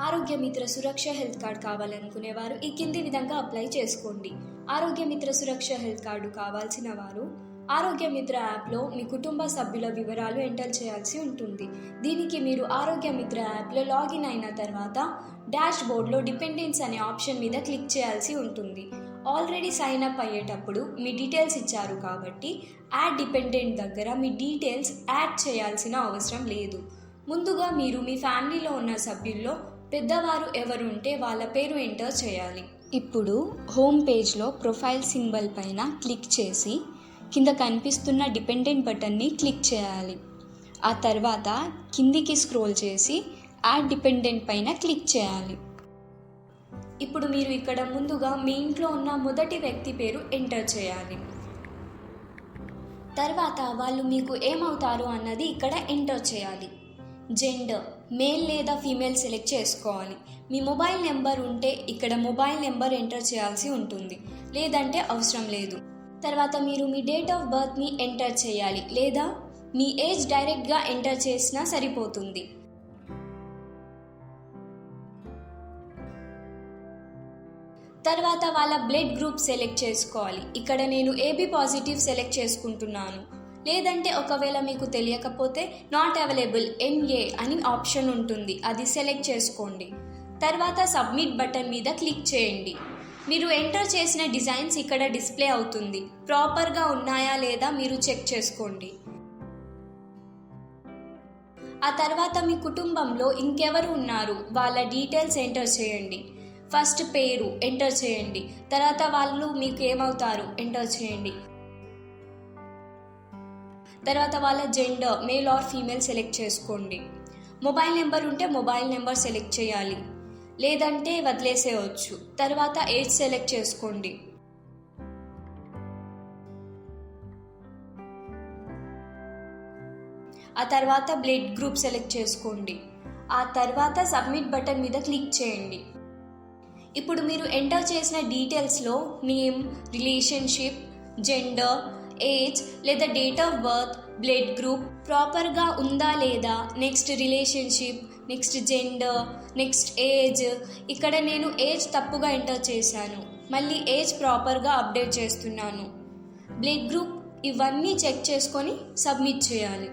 ఆరోగ్య మిత్ర సురక్ష health card కావాలనుకునేవారు ఈ కింది విధంగా అప్లై చేసుకోండి. ఆరోగ్య మిత్ర సురక్ష హెల్త్ కార్డు కావాల్సిన వారు ఆరోగ్య మిత్ర యాప్లో మీ కుటుంబ సభ్యుల వివరాలు ఎంటర్ చేయాల్సి ఉంటుంది. దీనికి మీరు ఆరోగ్య మిత్ర యాప్లో లాగిన్ అయిన తర్వాత డాష్ బోర్డ్లో డిపెండెన్స్ అనే ఆప్షన్ మీద క్లిక్ చేయాల్సి ఉంటుంది. ఆల్రెడీ సైన్ అప్ అయ్యేటప్పుడు మీ డీటెయిల్స్ ఇచ్చారు కాబట్టి యాడ్ డిపెండెంట్ దగ్గర మీ డీటెయిల్స్ యాడ్ చేయాల్సిన అవసరం లేదు. ముందుగా మీరు మీ ఫ్యామిలీలో ఉన్న సభ్యుల్లో పెద్దవారు ఎవరు ఉంటే వాళ్ళ పేరు ఎంటర్ చేయాలి. ఇప్పుడు హోమ్ పేజ్లో ప్రొఫైల్ సింబల్ పైన క్లిక్ చేసి కింద కనిపిస్తున్న డిపెండెంట్ బటన్ని క్లిక్ చేయాలి. ఆ తర్వాత కిందికి స్క్రోల్ చేసి యాడ్ డిపెండెంట్ పైన క్లిక్ చేయాలి. ఇప్పుడు మీరు ఇక్కడ ముందుగా మీ ఇంట్లో ఉన్న మొదటి వ్యక్తి పేరు ఎంటర్ చేయాలి. తర్వాత వాళ్ళు మీకు ఏమవుతారు అన్నది ఇక్కడ ఎంటర్ చేయాలి. జెండర్ మేల్ లేదా ఫీమేల్ సెలెక్ట్ చేసుకోవాలి. మీ మొబైల్ నెంబర్ ఉంటే ఇక్కడ మొబైల్ నెంబర్ ఎంటర్ చేయాల్సి ఉంటుంది, లేదంటే అవసరం లేదు. తర్వాత మీరు మీ డేట్ ఆఫ్ బర్త్ని ఎంటర్ చేయాలి, లేదా మీ ఏజ్ డైరెక్ట్గా ఎంటర్ చేసినా సరిపోతుంది. తర్వాత వాళ్ళ బ్లడ్ గ్రూప్ సెలెక్ట్ చేసుకోవాలి. ఇక్కడ నేను ఏబీ పాజిటివ్ సెలెక్ట్ చేసుకుంటున్నాను. లేదంటే ఒకవేళ మీకు తెలియకపోతే నాట్ అవైలబుల్ NA అని ఆప్షన్ ఉంటుంది, అది సెలెక్ట్ చేసుకోండి. తర్వాత సబ్మిట్ బటన్ మీద క్లిక్ చేయండి. మీరు ఎంటర్ చేసిన డిజైన్స్ ఇక్కడ డిస్ప్లే అవుతుంది. ప్రాపర్గా ఉన్నాయా లేదా మీరు చెక్ చేసుకోండి. ఆ తర్వాత మీ కుటుంబంలో ఇంకెవరు ఉన్నారు వాళ్ళ డీటెయిల్స్ ఎంటర్ చేయండి. ఫస్ట్ పేరు ఎంటర్ చేయండి. తర్వాత వాళ్ళు మీకు ఏమవుతారు ఎంటర్ చేయండి. తర్వాత వాళ్ళ gender male or female select చేసుకోండి. మొబైల్ నెంబర్ ఉంటే మొబైల్ నెంబర్ సెలెక్ట్ చేయాలి, లేదంటే వదిలేసేయచ్చు. తర్వాత ఏజ్ సెలెక్ట్ చేసుకోండి. ఆ తర్వాత బ్లడ్ గ్రూప్ సెలెక్ట్ చేసుకోండి. ఆ తర్వాత సబ్మిట్ బటన్ మీద క్లిక్ చేయండి. ఇప్పుడు మీరు ఎంటర్ చేసిన డీటెయిల్స్లో నేమ్, రిలేషన్షిప్, జెండర్, ఏజ్ లేదా date of birth, blood group ప్రాపర్గా ఉందా లేదా, next relationship, next gender, next age. ఇక్కడ నేను ఏజ్ తప్పుగా ఎంటర్ చేశాను, మళ్ళీ ఏజ్ ప్రాపర్గా అప్డేట్ చేస్తున్నాను. బ్లడ్ గ్రూప్ ఇవన్నీ చెక్ చేసుకొని సబ్మిట్ చేయాలి.